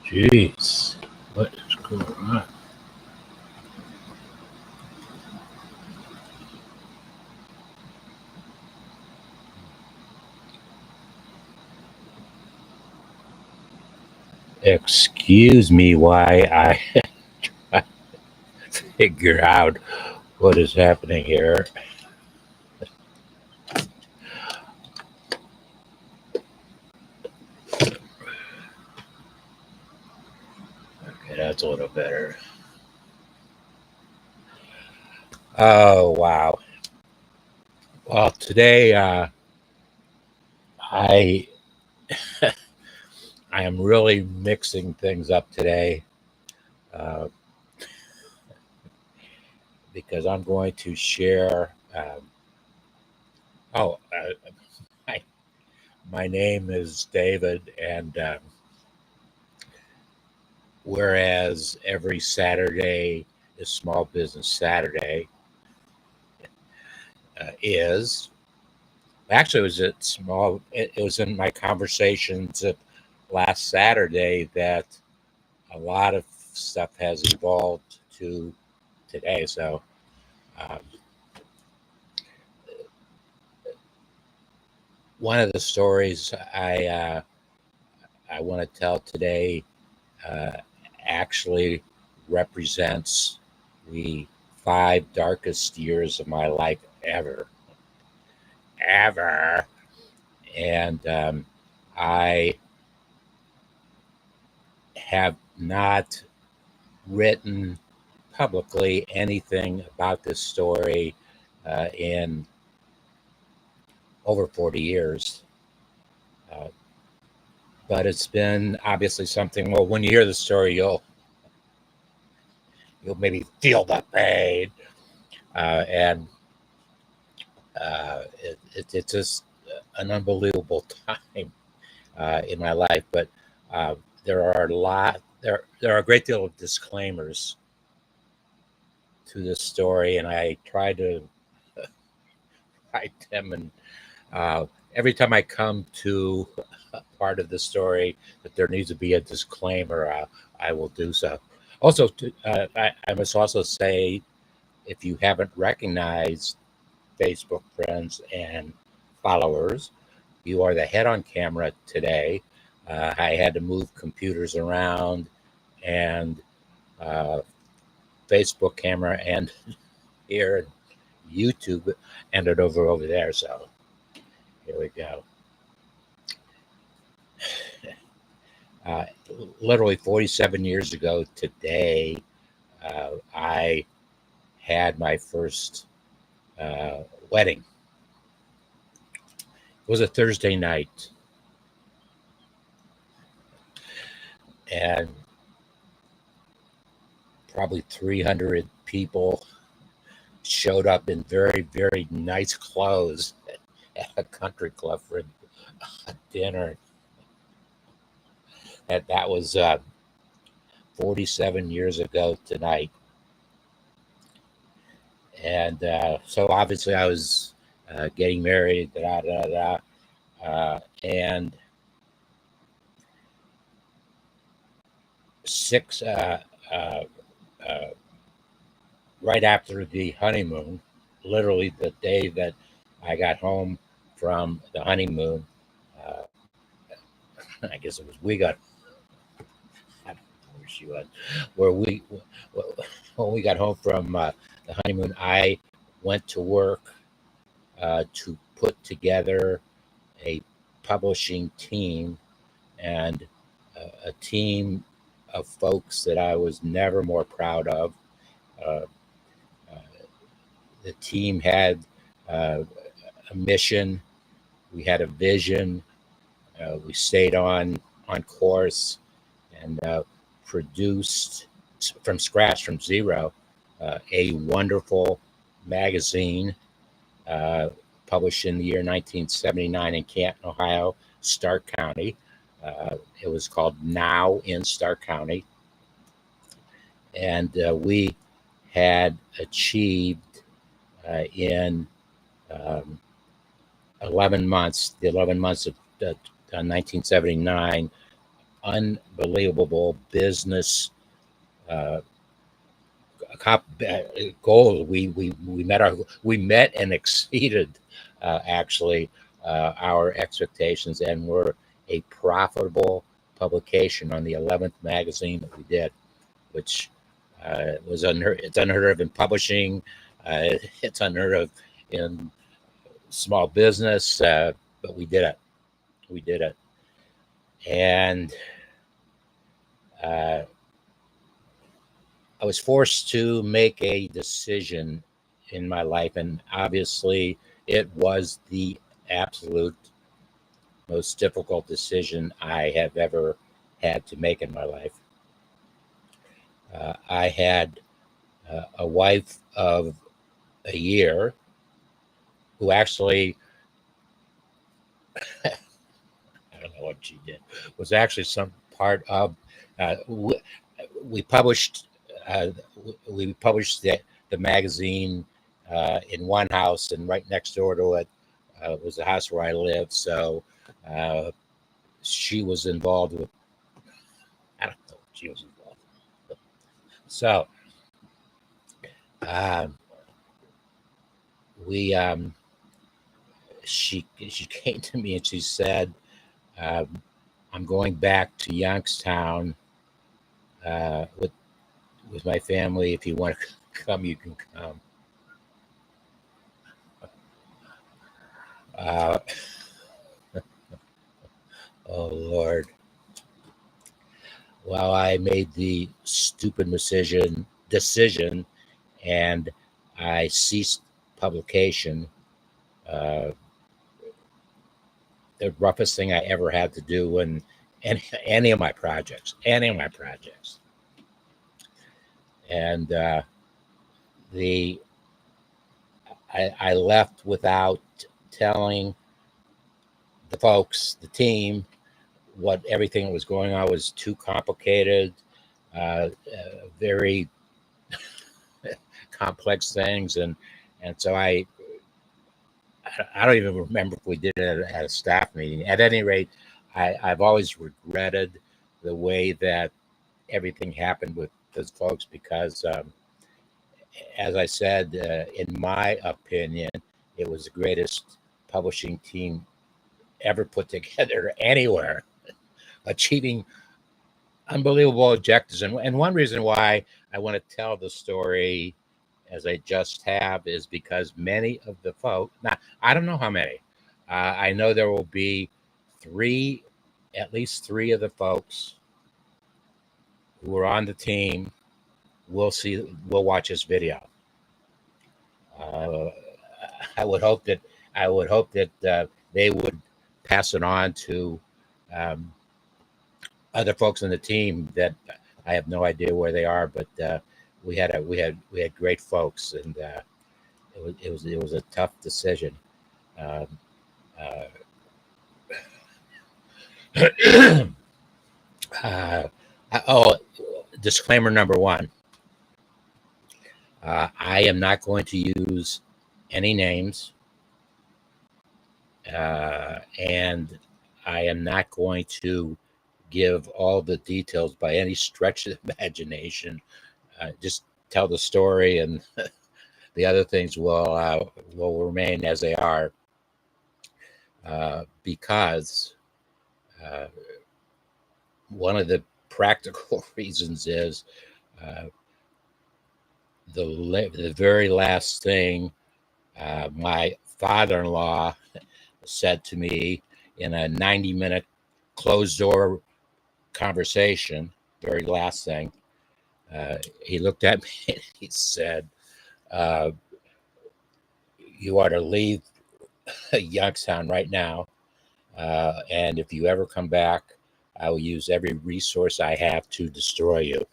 Jeez, what is going on? Excuse me why I figure out what is happening here. Okay, that's a little better. Oh, wow. Well, today I I am really mixing things up today uh, because I'm going to share. Oh, hi. My name is David, and whereas every Saturday is Small Business Saturday, is actually it was at small. It was in my conversations last Saturday that a lot of stuff has evolved to today. So um, one of the stories I want to tell today uh, actually represents the 5 darkest years of my life ever. And I have not written publicly anything about this story in over 40 years. Uh, but it's been obviously something. Well, when you hear the story, you'll maybe feel the pain, and it's just an unbelievable time in my life. But there are there are a great deal of disclaimers to this story, and I try to write them. And every time I come to a part of the story that there needs to be a disclaimer, I will do so. Also, I must also say, if you haven't recognized Facebook friends and followers, you are the head on camera today. I had to move computers around, and uh, Facebook camera and here YouTube ended over there. So here we go. Uh, Literally 47 years ago today, I had my first wedding. It was a Thursday night, and probably 300 people showed up in very, very nice clothes at a country club for a dinner. And that was 47 years ago tonight. And so obviously I was getting married, and six uh, uh, right after the honeymoon, literally the day that I got home from the honeymoon. uh, I guess it was we got. I don't know where she was. Where we when we got home from the honeymoon, I went to work to put together a publishing team, and a team of folks that I was never more proud of. Uh, uh, the team had uh, a mission, we had a vision, we stayed on course, and produced from scratch, from zero, a wonderful magazine uh, published in the year 1979 in Canton, Ohio, Stark County. It was called Now in Stark County. And we had achieved in um, 11 months, the 11 months of 1979, unbelievable business uh, goals. We met and exceeded actually our expectations, and were a profitable publication on the 11th magazine that we did, which it's unheard of in publishing. It's unheard of in small business, but we did it. We did it, and uh, I was forced to make a decision in my life, and obviously, it was the absolute most difficult decision I have ever had to make in my life. I had a wife of a year who actually, I don't know what she did, was actually some part of. Uh, we, we published uh, we published the magazine in one house, and right next door to it was the house where I lived. So uh, she was involved with. I don't know what she was involved with. So um, we she came to me and she said, um, "I'm going back to Youngstown with my family. If you want to come, you can come." Uh, oh Lord! Well, I made the stupid decision, and I ceased publication. Uh, the roughest thing I ever had to do in any of my projects, and the I left without telling the folks, the team, what everything that was going on was too complicated, very complex things, and so I don't even remember if we did it at a staff meeting. At any rate, I've always regretted the way that everything happened with those folks because, as I said, in my opinion, it was the greatest publishing team ever put together anywhere, achieving unbelievable objectives. And one reason why I want to tell the story as I just have is because many of the folks, now, I don't know how many, I know there will be three, at least three of the folks who were on the team will watch this video. Uh, I would hope that they would pass it on to um, other folks on the team that I have no idea where they are, but we had great folks, and it was a tough decision. Um, uh, uh, oh, disclaimer number one: I am not going to use any names, and I am not going to give all the details by any stretch of the imagination. Just tell the story, and the other things will remain as they are, because uh, one of the practical reasons is uh, the very last thing my father-in-law said to me in a 90-minute closed door conversation, very last thing, he looked at me and he said, uh, "You ought to leave Youngstown right now. And if you ever come back, I will use every resource I have to destroy you."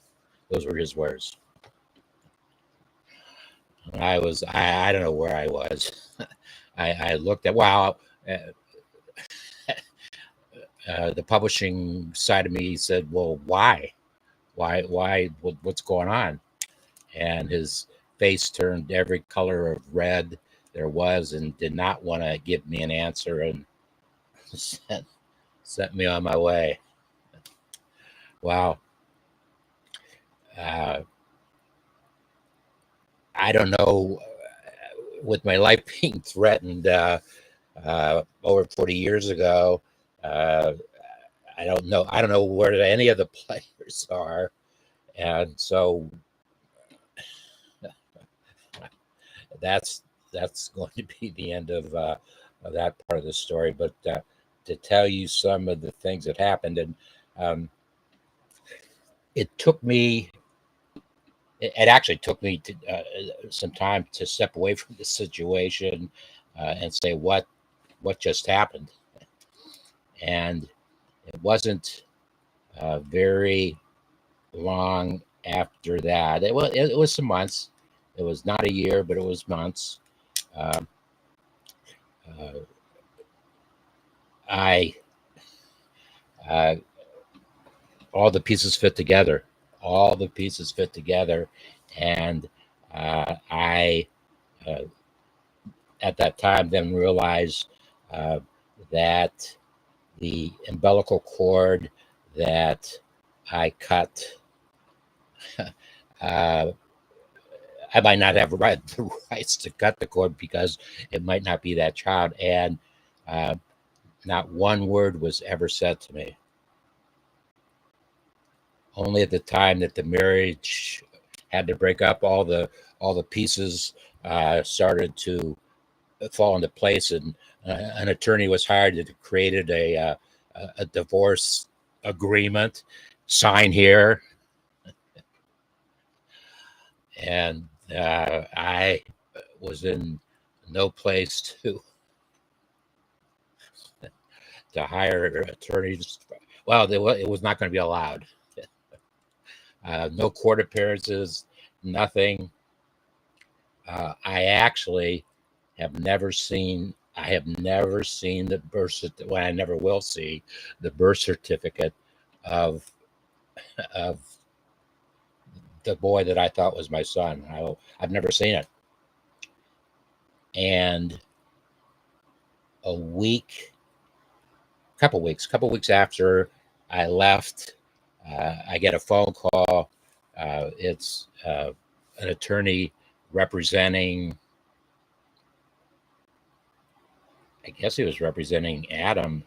Those were his words. I don't know where I was. I looked at, wow, uh, the publishing side of me said, well, why? What's going on? And his face turned every color of red there was and did not want to give me an answer, and sent me on my way. Well, uh, I don't know. With my life being threatened over 40 years ago, uh, I don't know. I don't know where any of the players are, and so that's that's going to be the end of that part of the story. But to tell you some of the things that happened, and um, it took me. It actually took me to, some time to step away from the situation and say what just happened, and it wasn't very long after that. It was some months. It was not a year, but it was months. Uh, uh, I uh, all the pieces fit together. All the pieces fit together, and I uh, at that time then realized uh, that the umbilical cord that I cut. Uh, I might not have the rights to cut the cord because it might not be that child. And uh, not one word was ever said to me. Only at the time that the marriage had to break up, all the pieces started to fall into place, and an attorney was hired that created a divorce agreement. Sign here, and I was in no place to hire attorneys. Well, it was not going to be allowed. No court appearances, nothing. I actually have never seen. I have never seen the birth certificate. Well, I never will see the birth certificate of of the boy that I thought was my son. I've never seen it. And a week, couple weeks after I left, I get a phone call. It's an attorney representing, I guess he was representing Adam.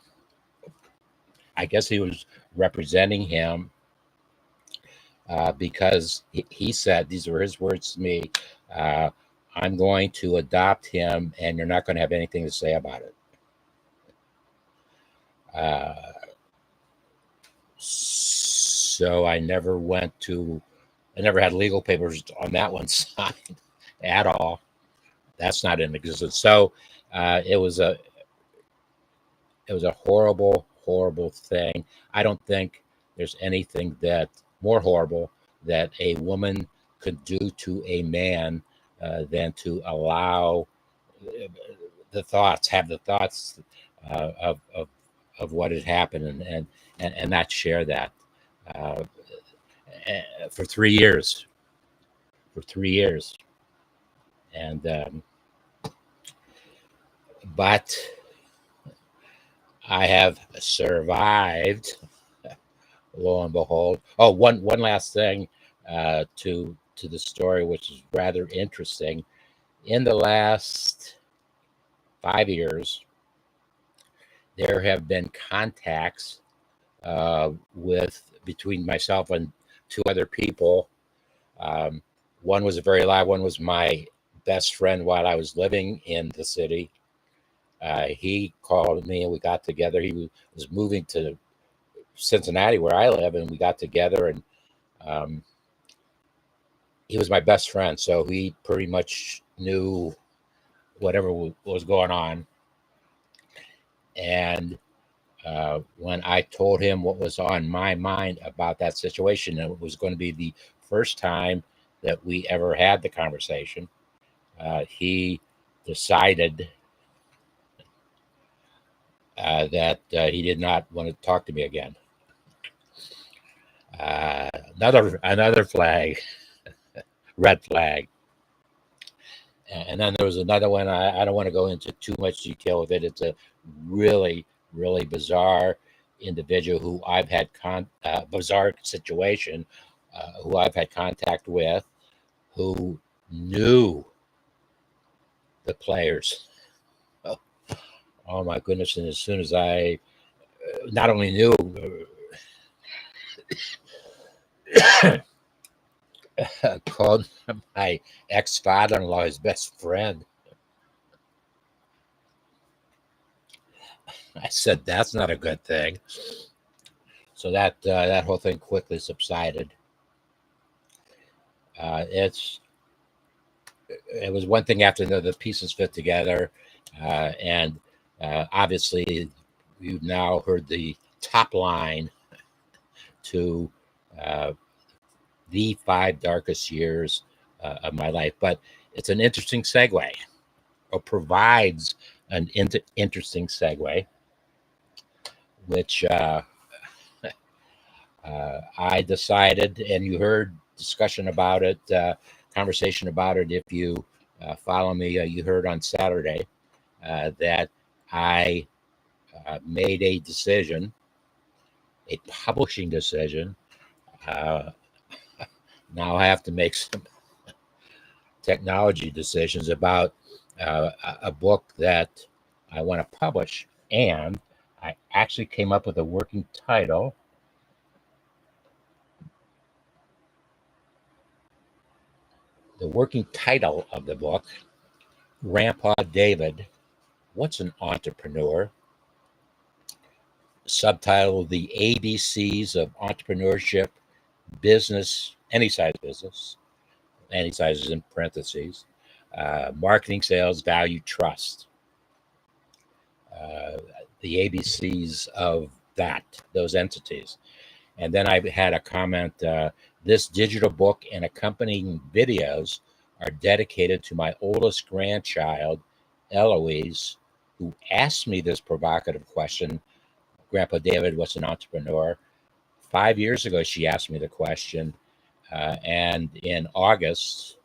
I guess he was representing him because he said, these were his words to me, uh, I'm going to adopt him and you're not going to have anything to say about it. Uh, so I never had legal papers on that one signed at all. That's not in existence. So uh, it was a it was a horrible, horrible thing. I don't think there's anything that more horrible that a woman could do to a man than to allow have the thoughts of what had happened, and not share that uh, for 3 years. For 3 years, and but I have survived, lo and behold. Oh, one last thing to the story, which is rather interesting. In the last 5 years, there have been contacts with between myself and two other people. Um, One was a very live. One was my best friend while I was living in the city. He called me and we got together. He was moving to Cincinnati, where I live, and we got together, and um, he was my best friend, so he pretty much knew whatever was going on. And when I told him what was on my mind about that situation, and it was going to be the first time that we ever had the conversation, he decided that he did not want to talk to me again. Another flag, red flag. And then there was another one. I don't want to go into too much detail with it. It's a really, really bizarre individual who I've had bizarre situation, who I've had contact with, who knew the players. Oh, oh my goodness! And as soon as I not only knew, called my ex-father-in-law his best friend. I said that's not a good thing. So that whole thing quickly subsided. It was one thing after another. The pieces fit together, and obviously, you've now heard the top line to uh, the 5 darkest years of my life. But it's an interesting segue, or provides an interesting segue, which I decided, and you heard discussion about it, conversation about it. If you follow me, you heard on Saturday that I made a decision, a publishing decision. Uh, Now I have to make some technology decisions about a book that I want to publish. And I actually came up with a working title. The working title of the book, Grandpa David, What's an Entrepreneur? Subtitle, The ABCs of Entrepreneurship, Business, any size is in parentheses, marketing, sales, value, trust. Uh, the ABCs of those entities. And then I had a comment, this digital book and accompanying videos are dedicated to my oldest grandchild, Eloise, who asked me this provocative question, Grandpa David, what's an entrepreneur? 5 years ago, she asked me the question. And in August,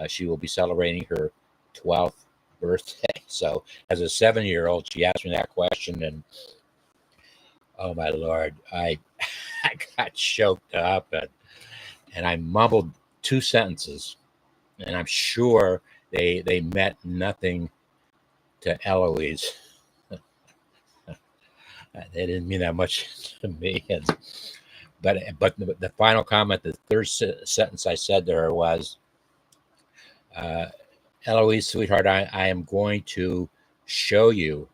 she will be celebrating her 12th birthday. So as a 7-year-old, she asked me that question. And oh my Lord, I got choked up, and I mumbled 2 sentences, and I'm sure they meant nothing to Eloise. They didn't mean that much to me. But the final comment, the third sentence I said to her was, uh, Eloise, sweetheart, I am going to show you,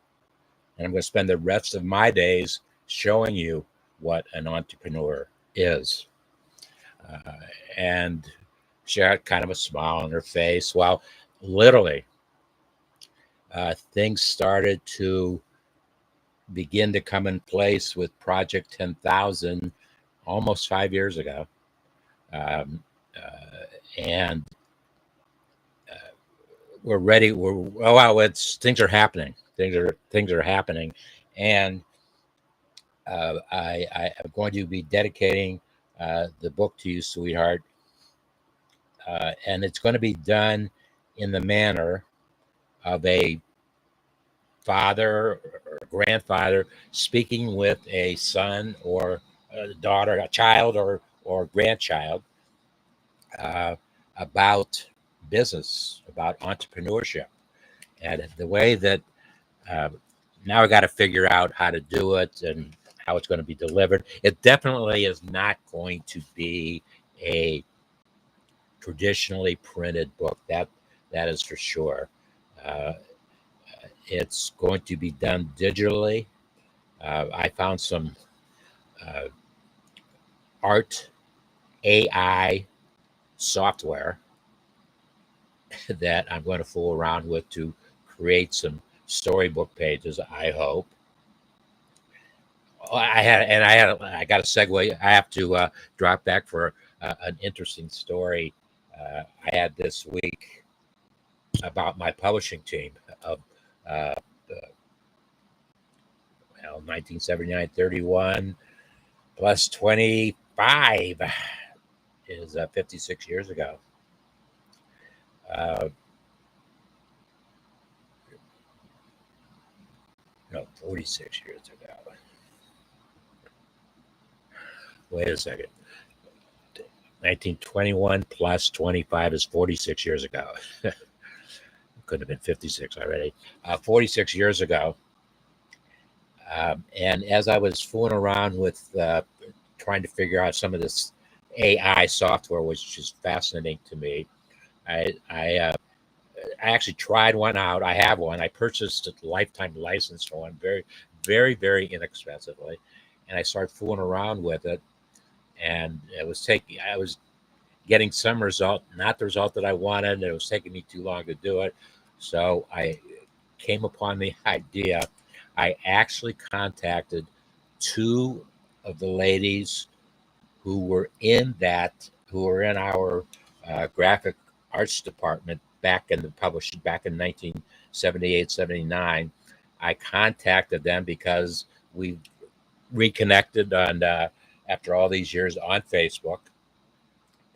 and I'm going to spend the rest of my days showing you what an entrepreneur is. Uh, and she had kind of a smile on her face. Well, literally, things started to begin to come in place with Project 10,000 almost 5 years ago. Um, and we're ready. Wow, it's things are happening. Things are happening, and I am going to be dedicating the book to you, sweetheart, and it's going to be done in the manner of a father or grandfather speaking with a son or a daughter, a child or grandchild uh, about business, about entrepreneurship, and the way that uh, now I got to figure out how to do it and how it's going to be delivered. It definitely is not going to be a traditionally printed book. That is for sure. Uh, it's going to be done digitally. I found some uh, art AI software that I'm going to fool around with to create some storybook pages. I hope. I got a segue. I have to drop back for an interesting story I had this week about my publishing team of uh, well, 1979, 31 plus 25 is 56 years ago. Uh, no, 46 years ago. wait a second. 1921 plus 25 is 46 years ago. Could have been 56 already. 46 years ago. And as I was fooling around with trying to figure out some of this AI software, which is fascinating to me, I actually tried one out. I have one. I purchased a lifetime license for one, very, very, very inexpensively, and I started fooling around with it. And I was getting some result, not the result that I wanted. And it was taking me too long to do it. So I came upon the idea. I actually contacted two of the ladies who were in our graphic arts department back in the publishing back in 1978, 79. I contacted them because we reconnected on after all these years on Facebook,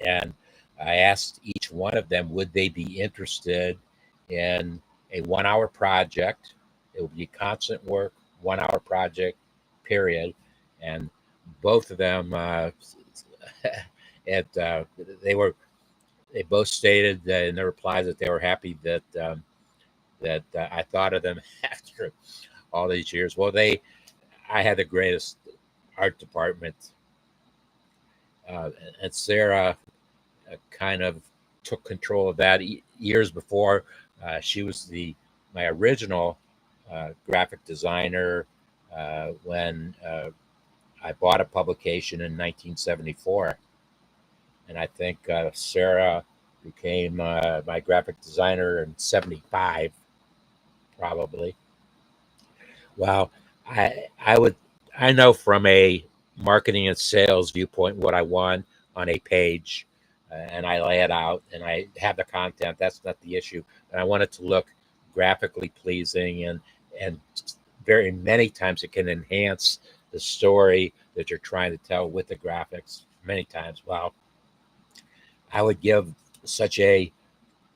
and I asked each one of them would they be interested in a 1 hour project. It would be constant work, 1 hour project, period. And both of them, it, they were they both stated in their replies that they were happy that I thought of them after all these years. Well, I had the greatest art department, and Sarah kind of took control of that years before. She was my original graphic designer when I bought a publication in 1974, and I think Sarah became my graphic designer in 75, probably. Well, I know from a marketing and sales viewpoint what I want on a page, and I lay it out, and I have the content. That's not the issue. And I want it to look graphically pleasing, and very many times it can enhance the story that you're trying to tell with the graphics. Many times, well, I would give such a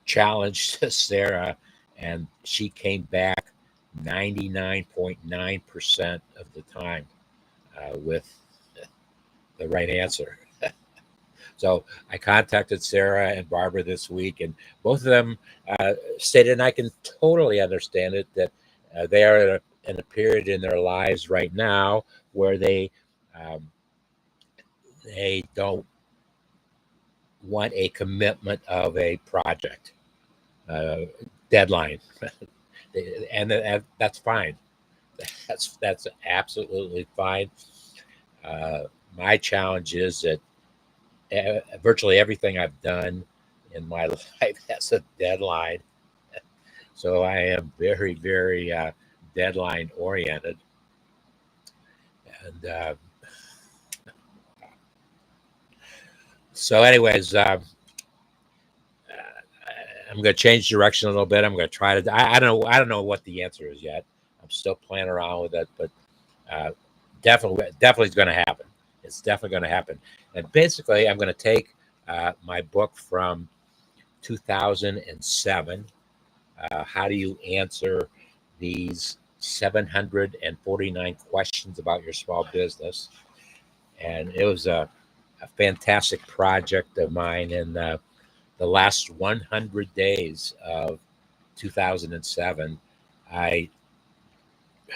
challenge to Sarah, and she came back 99.9% of the time with the right answer. So I contacted Sarah and Barbara this week, and both of them stated, and I can totally understand it, that they are in a period in their lives right now where um, they don't want a commitment of a project uh, deadline, and that's fine. That's absolutely fine. Uh, my challenge is that virtually everything I've done in my life has a deadline, so I am very, very deadline oriented, and so, anyways. I'm going to change direction a little bit. I'm going to try to. I don't know. I don't know what the answer is yet. I'm still playing around with it, but uh, definitely it's going to happen. It's definitely going to happen. And basically, I'm going to take my book from 2007. How do you answer these 749 questions about your small business? And it was a fantastic project of mine, and the last 100 days of 2007, I,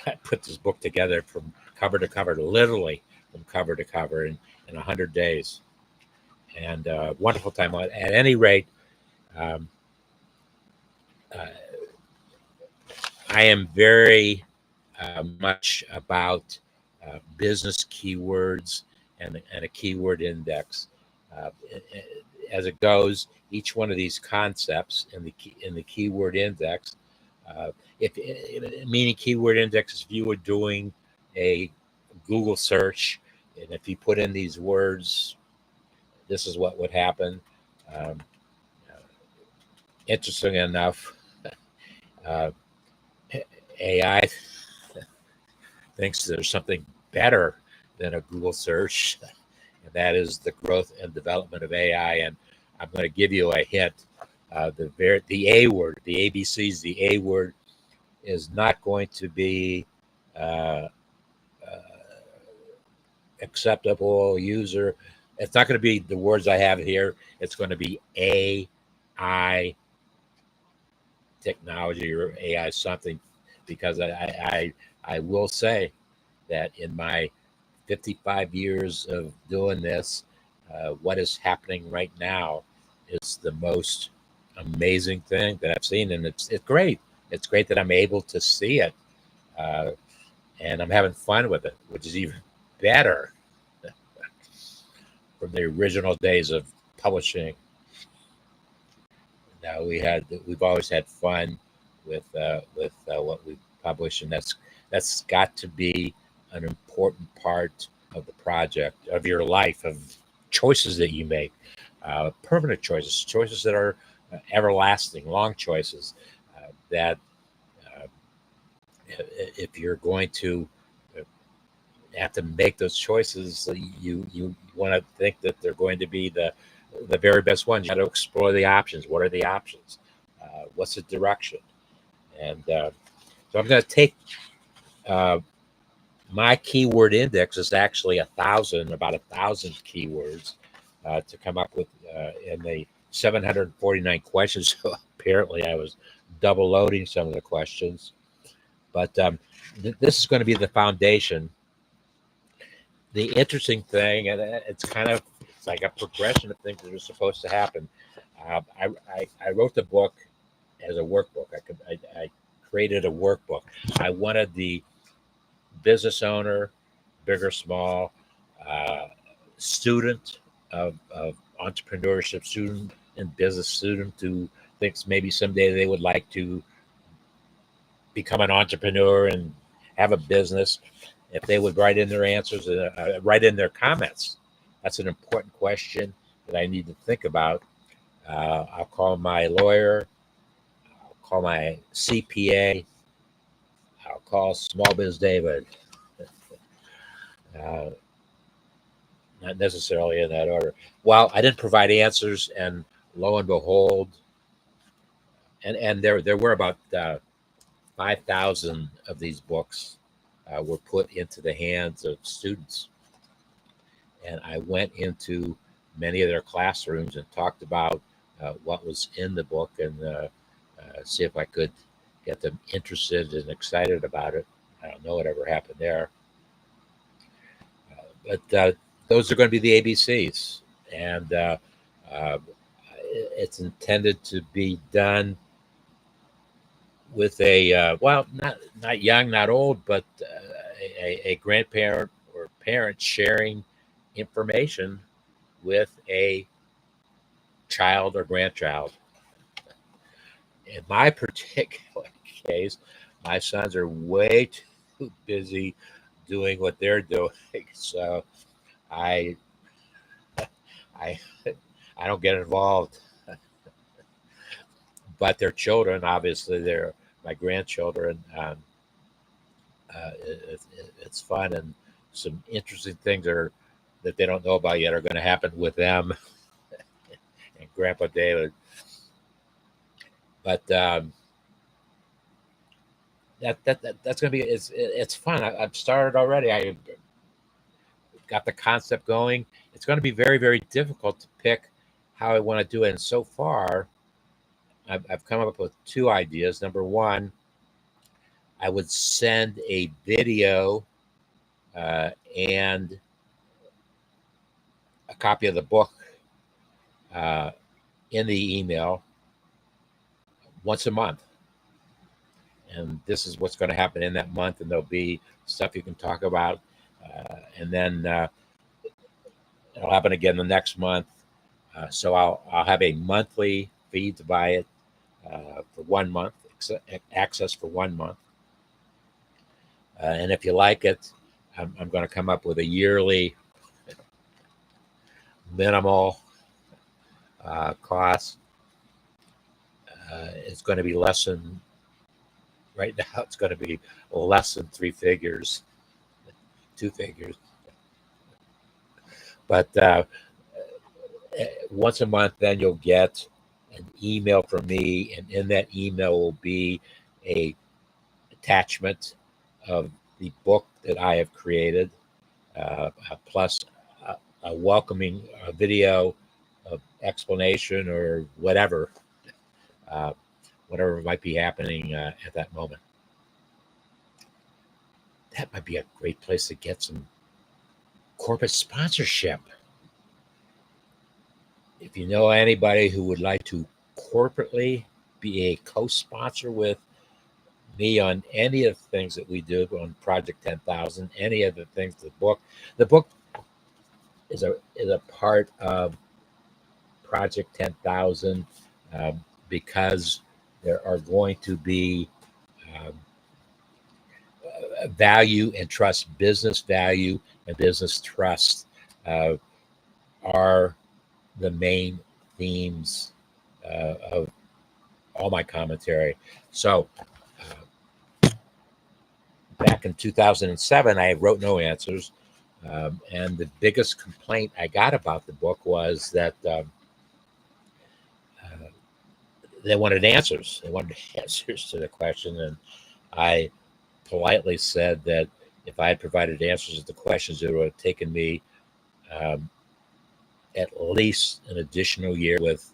I put this book together from cover to cover, literally from cover to cover in 100 days. And wonderful time. At any rate, um, uh, I am very much about business keywords and a keyword index. Uh, as it goes, each one of these concepts in the keyword index, if meaning keyword index, is if you were doing a Google search, and if you put in these words, this is what would happen. Um, Interesting enough, uh, AI thinks there's something better than a Google search, and that is the growth and development of AI. And I'm going to give you a hint. The A word, the ABCs, the A word is not going to be uh, uh, acceptable user. It's not going to be the words I have here. It's going to be AI technology or AI something, because I will say that in my 55 years of doing this, what is happening right now is the most amazing thing that I've seen, and it's great. It's great that I'm able to see it, uh, and I'm having fun with it, which is even better from the original days of publishing. Now we've always had fun with what we publish, and that's got to be an important part of the project of your life, of choices that you make, permanent choices, choices that are everlasting, long choices. That uh, if you're going to have to make those choices, you want to think that they're going to be the very best ones. You got to explore the options. What are the options? What's the direction? And so I'm going to take uh, my keyword index is actually about 1,000 keywords to come up with in the 749 questions. So apparently, I was double loading some of the questions, but this is going to be the foundation. The interesting thing, and it's like a progression of things that are supposed to happen. I wrote the book as a workbook. I created a workbook. I wanted the business owner, big or small, uh, student of entrepreneurship, student and business student who thinks maybe someday they would like to become an entrepreneur and have a business, if they would write in their answers, write in their comments. That's an important question that I need to think about. I'll call my lawyer, I'll call my CPA, I'll call Small Biz David. Uh, Not necessarily in that order. Well, I didn't provide answers, and lo and behold, and there were about 5,000 of these books were put into the hands of students, and I went into many of their classrooms and talked about what was in the book, and see if I could get them interested and excited about it. I don't know whatever happened there, but those are going to be the ABCs, and uh, it's intended to be done with a well, not young, not old, but a grandparent or parent sharing information with a child or grandchild. In my particular case, my sons are way too busy doing what they're doing, so I I I don't get involved. But their children, obviously, they're my grandchildren. It's fun, and some interesting things are that they don't know about yet are going to happen with them and Grandpa David. But that's going to be it's fun. I've started already. I got the concept going. It's going to be very difficult to pick how I want to do it. And so far, I've come up with two ideas. Number one, I would send a video and a copy of the book uh, in the email once a month. And this is what's going to happen in that month. And there'll be stuff you can talk about. And then it'll happen again the next month. So I'll have a monthly fee to buy it for 1 month, access for 1 month. And if you like it, I'm going to come up with a yearly minimal cost. It's going to be less than right now. It's going to be less than three figures, two figures. But once a month, then you'll get an email from me, and in that email will be a attachment of the book that I have created. plus a welcoming video of explanation or whatever, uh, whatever might be happening at that moment. That might be a great place to get some corporate sponsorship. If you know anybody who would like to corporately be a co-sponsor with me on any of the things that we do on Project 10,000, any of the things, the book is a part of Project 10,000, because there are going to be um, value and trust, business value and business trust are the main themes of all my commentary. So back in 2007, I wrote no answers. And the biggest complaint I got about the book was that they wanted answers. They wanted answers to the question. And I politely said that if I had provided answers to the questions, it would have taken me um, at least an additional year with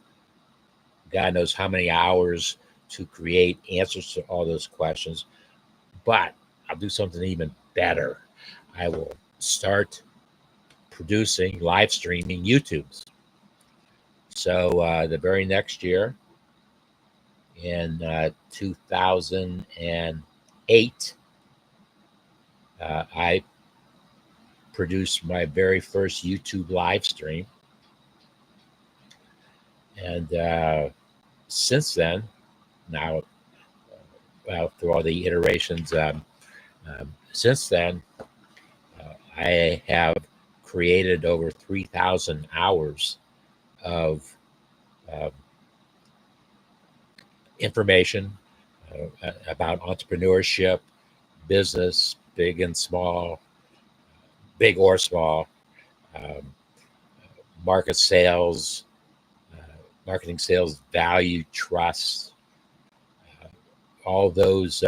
God knows how many hours to create answers to all those questions. But I'll do something even better. I will start producing live streaming YouTubes. So the very next year, in 2008, I produced my very first YouTube live stream. And since then, now, through all the iterations, since then, I have created over 3,000 hours of information about entrepreneurship, business, big and small, big or small, um, market sales, marketing sales, value, trust, uh, all those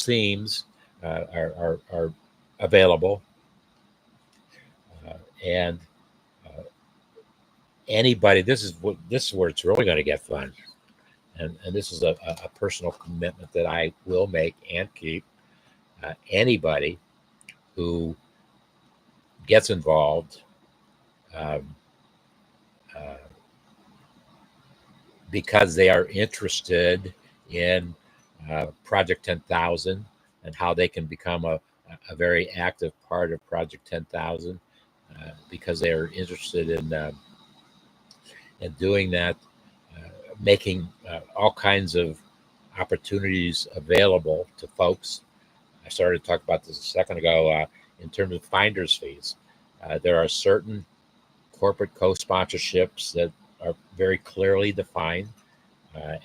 themes are available, and uh, anybody. This is where it's really going to get fun, and this is a personal commitment that I will make and keep. Anybody who gets involved um, uh, because they are interested in Project 10,000 and how they can become a very active part of Project 10,000, because they are interested in doing that, making all kinds of opportunities available to folks. I started to talk about this a second ago in terms of finder's fees. There are certain corporate co-sponsorships that are very clearly defined,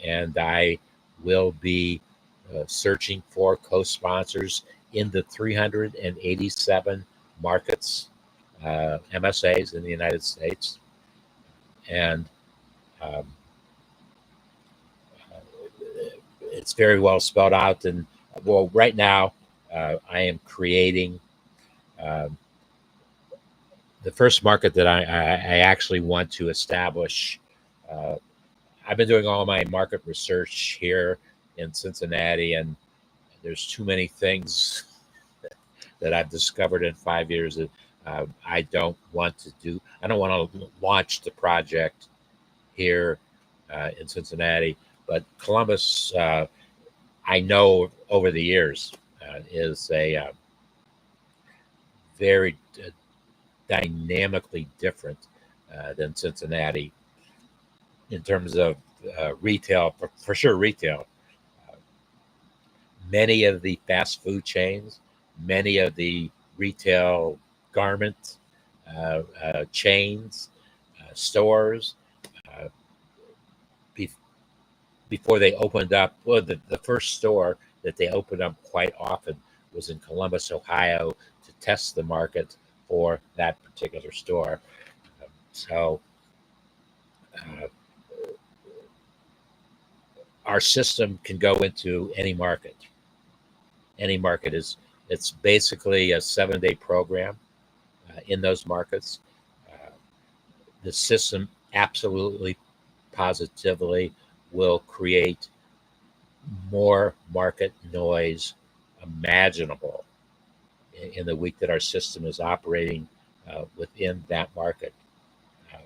and I will be searching for co-sponsors in the 387 markets, MSAs in the United States, and um, it's very well spelled out. And well, right now, I am creating um, the first market that I actually want to establish. Uh, I've been doing all my market research here in Cincinnati, and there's too many things that I've discovered in 5 years that I don't want to do. I don't want to launch the project here in Cincinnati, but Columbus, I know over the years, is a very dynamically different than Cincinnati in terms of retail, for sure, retail. Uh, Many of the fast food chains, many of the retail garment chains, stores, uh, be, before they opened up, well, the first store that they opened up quite often was in Columbus, Ohio, to test the market for that particular store. So uh, our system can go into any market. Any market It's basically a 7-day program in those markets. Uh, the system absolutely, positively will create more market noise imaginable in the week that our system is operating within that market. Uh,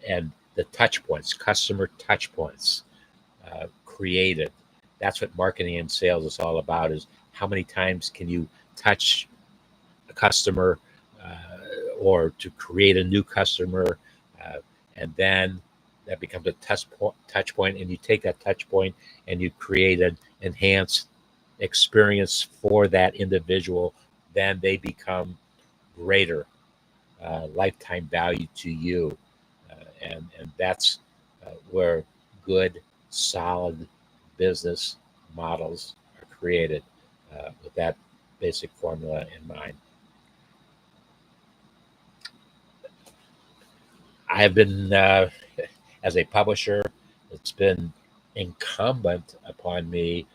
and the touch points, customer touch points created. That's what marketing and sales is all about, is how many times can you touch a customer or to create a new customer. Uh, and then that becomes a touch point, and you take that touch point and you create an enhanced experience for that individual. Then they become greater lifetime value to you. And that's where good, solid business models are created with that basic formula in mind. I have been, as a publisher, it's been incumbent upon me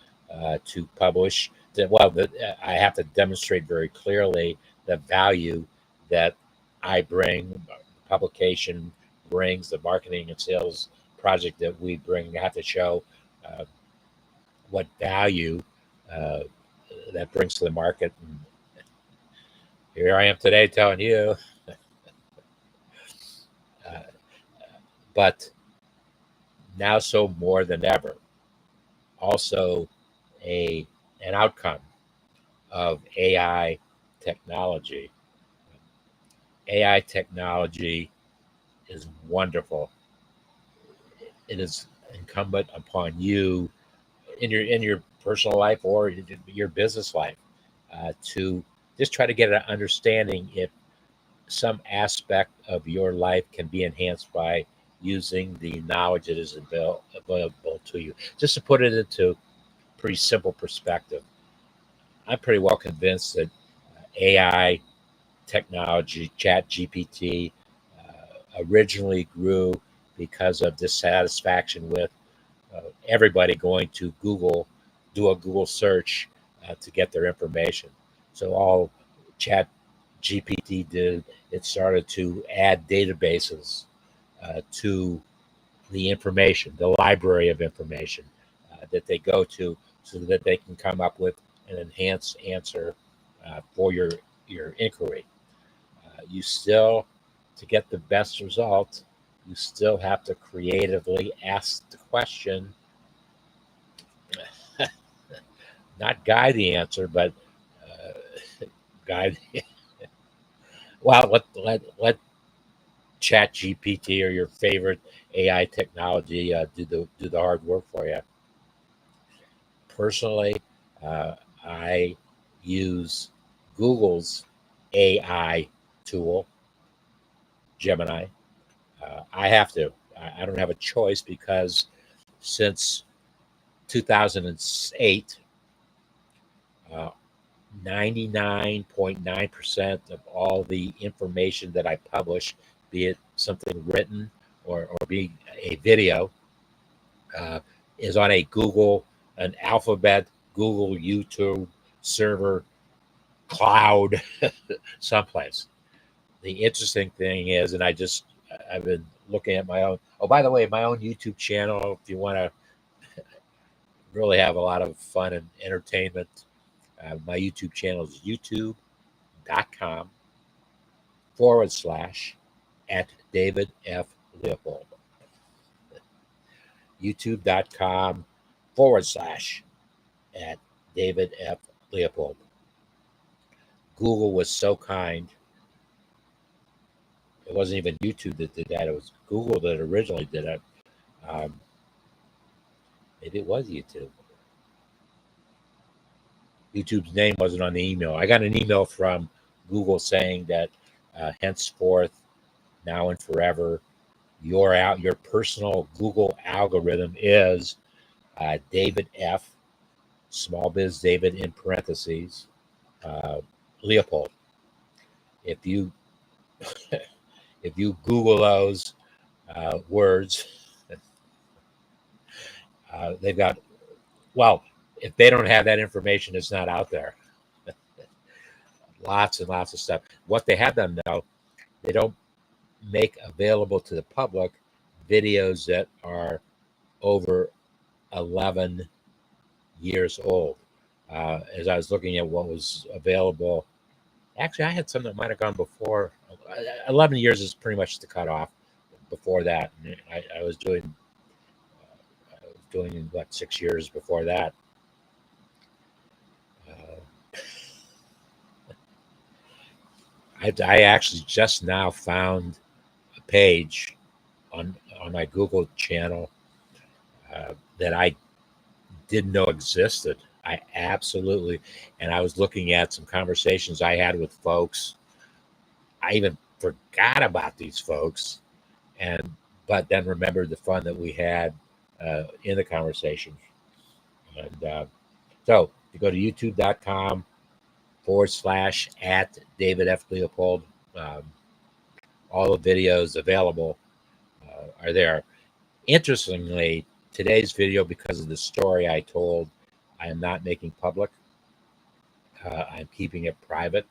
to publish. I have to demonstrate very clearly the value that I bring, publication brings, the marketing and sales project that we bring. I have to show uh, what value uh, that brings to the market. And here I am today telling you, uh, but now so more than ever, also a an outcome of AI technology. AI technology is wonderful. It is incumbent upon you in your personal life or your business life to just try to get an understanding if some aspect of your life can be enhanced by using the knowledge that is available to you. Just to put it into pretty simple perspective, I'm pretty well convinced that AI technology, Chat GPT, originally grew because of dissatisfaction with everybody going to Google, do a Google search to get their information. So all Chat GPT did, it started to add databases to the information, the library of information that they go to, so that they can come up with an enhanced answer for your inquiry. You still, to get the best result, you still have to creatively ask the question, not guide the answer, but guide. Well, let Chat GPT or your favorite AI technology do the hard work for you. Personally, I use Google's AI tool, Gemini. I have to. I don't have a choice because since 2008, uh, 99.9% of all the information that I publish, be it something written or be a video, uh, is on a Google, an Alphabet, Google, YouTube server, cloud, someplace. The interesting thing is, and I've been looking at my own, oh, by the way, my own YouTube channel, if you want to really have a lot of fun and entertainment, my YouTube channel is youtube.com/ at David F. Leopold. youtube.com/ at David F. Leopold. Google was so kind. It wasn't even YouTube that did that. It was Google that originally did it. Um, Maybe it was YouTube. YouTube's name wasn't on the email. I got an email from Google saying that henceforth, now and forever, your personal Google algorithm is David F. Small Biz David in parentheses Leopold. If you if you Google those words, they've got, well, if they don't have that information, it's not out there. lots and lots of stuff. What they have done though, they don't make available to the public videos that are over 11 years old. As I was looking at what was available, actually, I had some that might have gone before. 11 years is pretty much the cutoff. Before that, I was doing what, 6 years before that. I actually just now found a page on my Google channel that I didn't know existed. I absolutely, and I was looking at some conversations I had with folks. I even forgot about these folks, and but then remembered the fun that we had in the conversation. And so you go to youtube.com/ at David F. Leopold. Um, all the videos available are there. Interestingly, today's video, because of the story I told, I am not making public. I'm keeping it private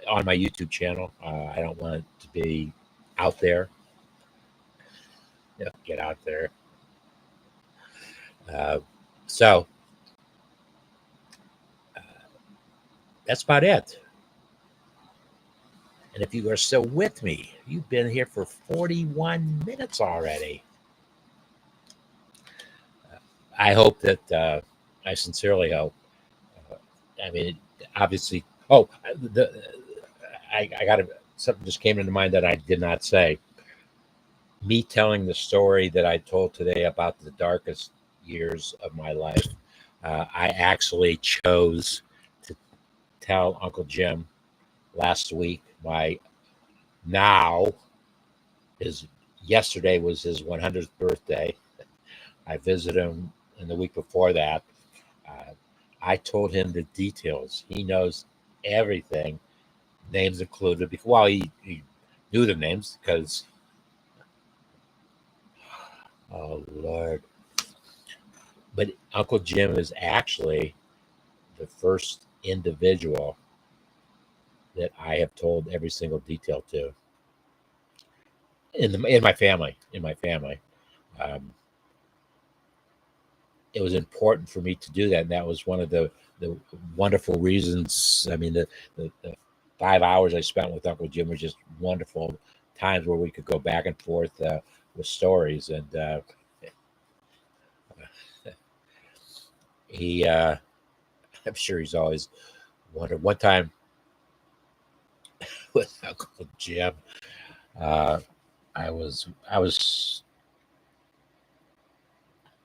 on my YouTube channel. I don't want it to be out there. Get out there. So that's about it. And if you are still with me, you've been here for 41 minutes already. I hope that, I sincerely hope. I mean, obviously, I got something just came into mind that I did not say. Me telling the story that I told today about the darkest years of my life, I actually chose to tell Uncle Jim last week. Yesterday was his 100th birthday. I visited him in the week before that. Uh, I told him the details. He knows everything, names included. Well, he knew the names because, oh Lord. But Uncle Jim is actually the first individual that I have told every single detail to in my family. Um, it was important for me to do that, and that was one of the wonderful reasons. I mean, the 5 hours I spent with Uncle Jim were just wonderful times where we could go back and forth with stories, and I'm sure he's always wondered. One time with Uncle Jim, uh, I was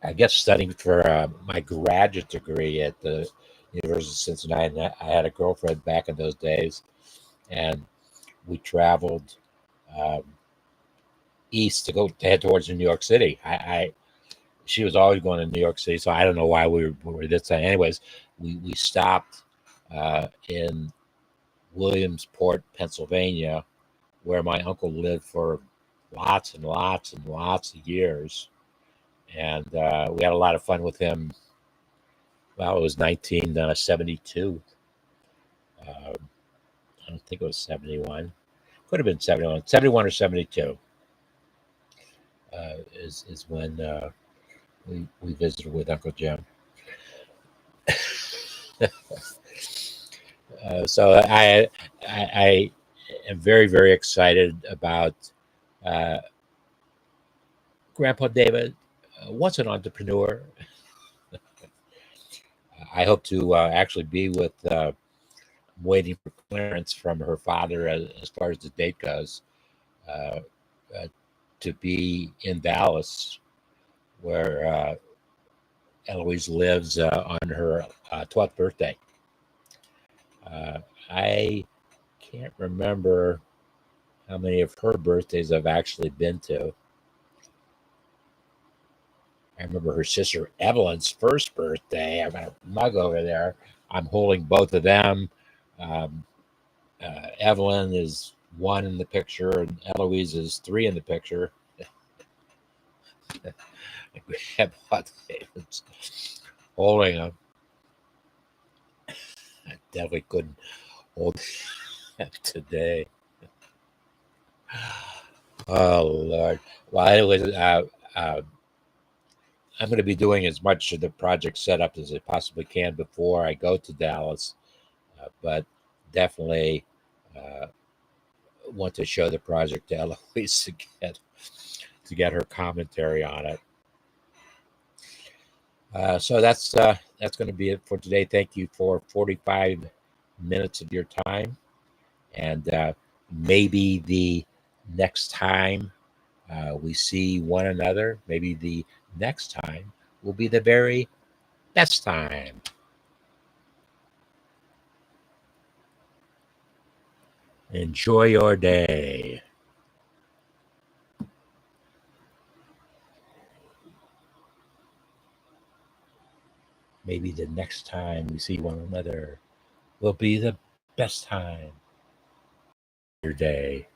I guess studying for my graduate degree at the University of Cincinnati. And I had a girlfriend back in those days, and we traveled um, east to head towards New York City. She was always going to New York City, so I don't know why we were this time. Anyways, we stopped in Williamsport, Pennsylvania, where my uncle lived for lots and lots and lots of years, and we had a lot of fun with him. Well, it was 1972. I don't think it was 71. Could have been 71. 71 or 72 is when we visited with Uncle Jim. So I am very, very excited about uh, Grandpa David. Once an entrepreneur, I hope to actually be with. Waiting for clearance from her father as far as the date goes, uh, uh, to be in Dallas, where Eloise lives on her 12th birthday. I can't remember how many of her birthdays I've actually been to. I remember her sister Evelyn's first birthday. I've got a mug over there. I'm holding both of them. Um, Evelyn is 1 in the picture, and Eloise is 3 in the picture. We have both holding them. I definitely couldn't Old today. Oh Lord. Well, it was. I'm going to be doing as much of the project setup as I possibly can before I go to Dallas, but definitely uh, want to show the project to Eloise to get her commentary on it. So that's going to be it for today. Thank you for 45 minutes of your time, and maybe the next time we see one another, maybe the next time will be the very best time. Enjoy your day. Maybe the next time we see one another will be the best time of your day.